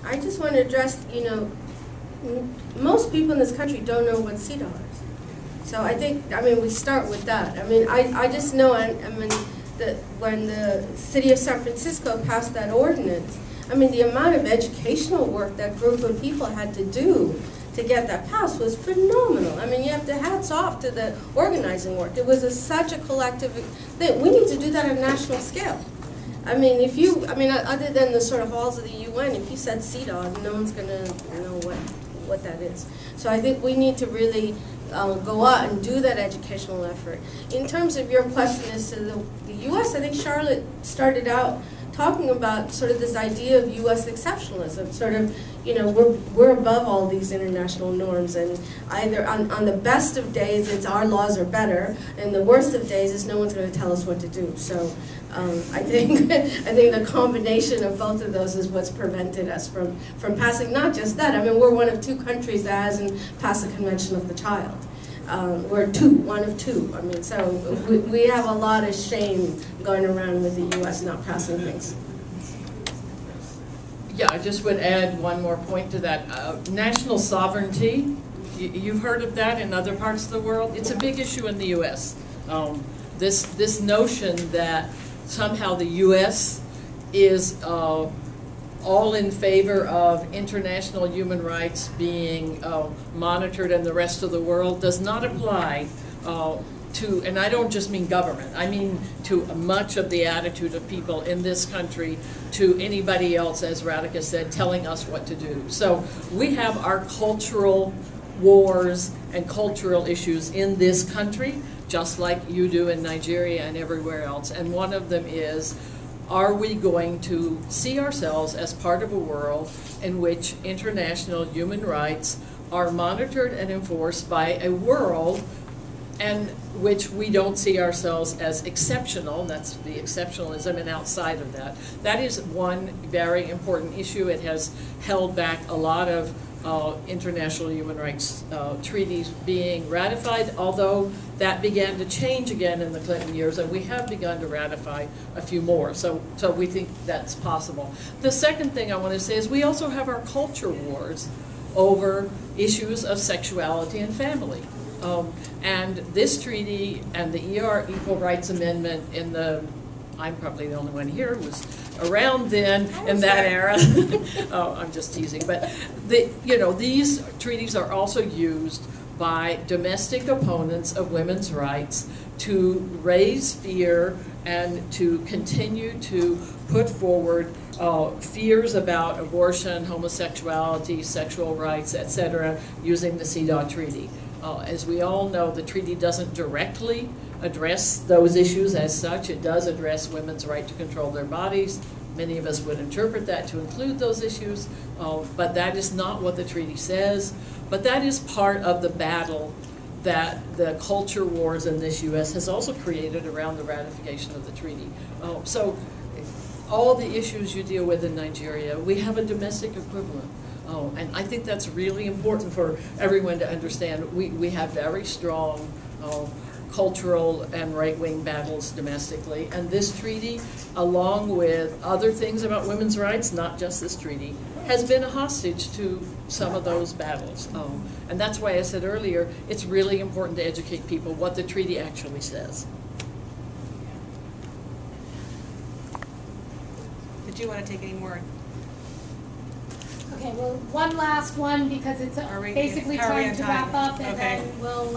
I just want to address, you know, most people in this country don't know what CEDAW is. So I think, I mean, we start with that. I mean, I just know, I mean, that when the city of San Francisco passed that ordinance, I mean, the amount of educational work that group of people had to do to get that passed was phenomenal. I mean, you have to hats off to the organizing work. It was such a collective thing. We need to do that on a national scale. I mean, if you, I mean, other than the sort of halls of the UN, if you said CEDAW, no one's going to know what that is. So I think we need to really go out and do that educational effort. In terms of your question as to the U.S., I think Charlotte started out talking about sort of this idea of U.S. exceptionalism, sort of, you know, we're above all these international norms, and either on the best of days it's our laws are better, and the worst of days is no one's going to tell us what to do. So I think the combination of both of those is what's prevented us from passing not just that. I mean, we're one of 2 countries that hasn't passed the Convention of the Child. We're one of 2. I mean, so we have a lot of shame going around with the U.S. not passing things. Yeah, I just would add one more point to that. National sovereignty, you've heard of that in other parts of the world. It's a big issue in the U.S. This notion that somehow the U.S. is all in favor of international human rights being monitored in the rest of the world does not apply to, and I don't just mean government, I mean to much of the attitude of people in this country to anybody else, as Radhika said, telling us what to do. So we have our cultural wars and cultural issues in this country, just like you do in Nigeria and everywhere else. And one of them is, are we going to see ourselves as part of a world in which international human rights are monitored and enforced by a world and which we don't see ourselves as exceptional? That's the exceptionalism, and outside of that. That is one very important issue. It has held back a lot of international human rights treaties being ratified, although that began to change again in the Clinton years, and we have begun to ratify a few more. So we think that's possible. The second thing I want to say is we also have our culture wars over issues of sexuality and family. And this treaty and the ER Equal Rights Amendment in the, I'm probably the only one here who was around then in that era. Oh, I'm just teasing. But you know, these treaties are also used by domestic opponents of women's rights to raise fear and to continue to put forward fears about abortion, homosexuality, sexual rights, etc., using the CEDAW Treaty. As we all know, the treaty doesn't directly address those issues as such. It does address women's right to control their bodies. Many of us would interpret that to include those issues, but that is not what the treaty says. But that is part of the battle that the culture wars in this U.S. has also created around the ratification of the treaty. So all the issues you deal with in Nigeria, we have a domestic equivalent. And I think that's really important for everyone to understand. We have very strong cultural and right-wing battles domestically, and this treaty, along with other things about women's rights, not just this treaty, has been a hostage to some of those battles. And that's why I said earlier, it's really important to educate people what the treaty actually says. Did you want to take any more? Okay, well, one last one, because it's basically time to wrap up, and then we'll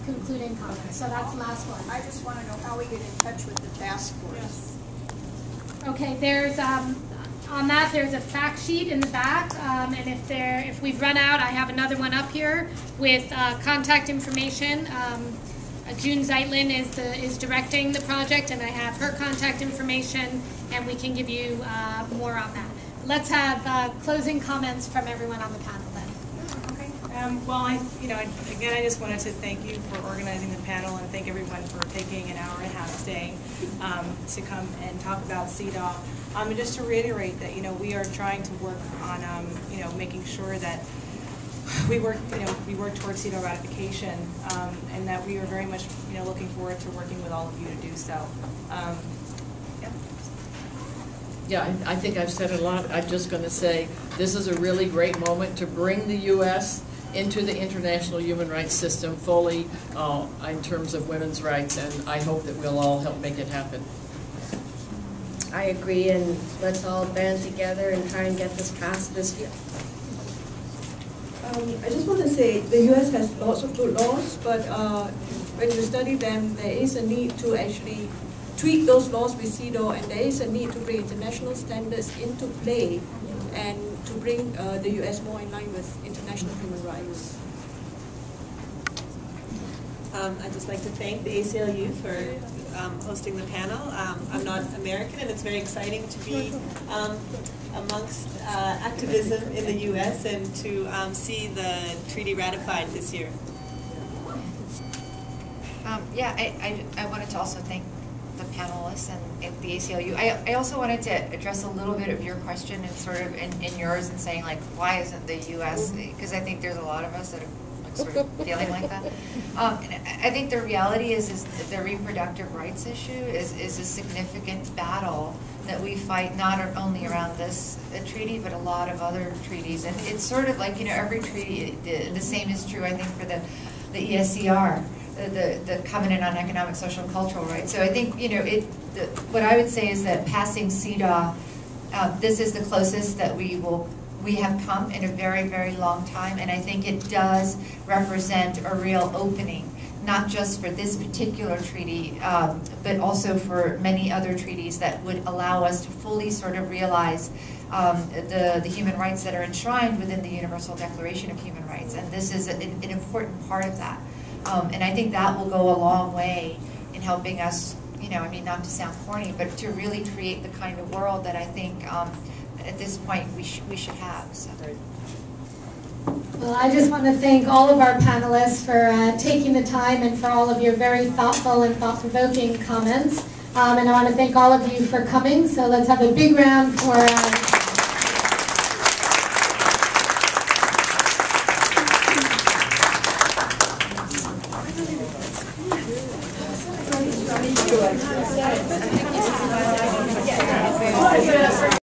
conclude in comments. So that's the last one. I just want to know how we get in touch with the task force. Yes. Okay, there's on that there's a fact sheet in the back, and if we've run out, I have another one up here with contact information. June Zeitlin is directing the project, and I have her contact information, and we can give you more on that. Let's have closing comments from everyone on the panel then. Okay. Well, I just wanted to thank you for organizing the panel, and thank everyone for taking an hour and a half today to come and talk about CEDAW. And just to reiterate that, we are trying to work on, making sure that we work towards CEDAW ratification, and that we are very much, looking forward to working with all of you to do so. Yeah, I think I've said it a lot. I'm just going to say this is a really great moment to bring the U.S. into the international human rights system fully in terms of women's rights, and I hope that we'll all help make it happen. I agree, and let's all band together and try and get this passed this year. I just want to say the U.S. has lots of good laws, but when you study them, there is a need to actually tweak those laws with CEDAW, and there is a need to bring international standards into play and to bring the U.S. more in line with international human rights. I'd just like to thank the ACLU for hosting the panel. I'm not American, and it's very exciting to be amongst activism in the U.S. and to see the treaty ratified this year. I wanted to also thank the panelists and the ACLU. I also wanted to address a little bit of your question and sort of in yours and saying, like, why isn't the U.S., because I think there's a lot of us that are like, sort of feeling like that. And I think the reality is the reproductive rights issue is a significant battle that we fight not only around this treaty, but a lot of other treaties. And it's sort of like, every treaty, the same is true, I think, for the ESCR. The Covenant on Economic, Social, and Cultural Rights. So I think, what I would say is that passing CEDAW, this is the closest that we have come in a very, very long time, and I think it does represent a real opening, not just for this particular treaty, but also for many other treaties that would allow us to fully sort of realize the human rights that are enshrined within the Universal Declaration of Human Rights, and this is an important part of that. And I think that will go a long way in helping us, not to sound corny, but to really create the kind of world that I think at this point we should have. So. Well, I just want to thank all of our panelists for taking the time and for all of your very thoughtful and thought-provoking comments. And I want to thank all of you for coming. So let's have a big round for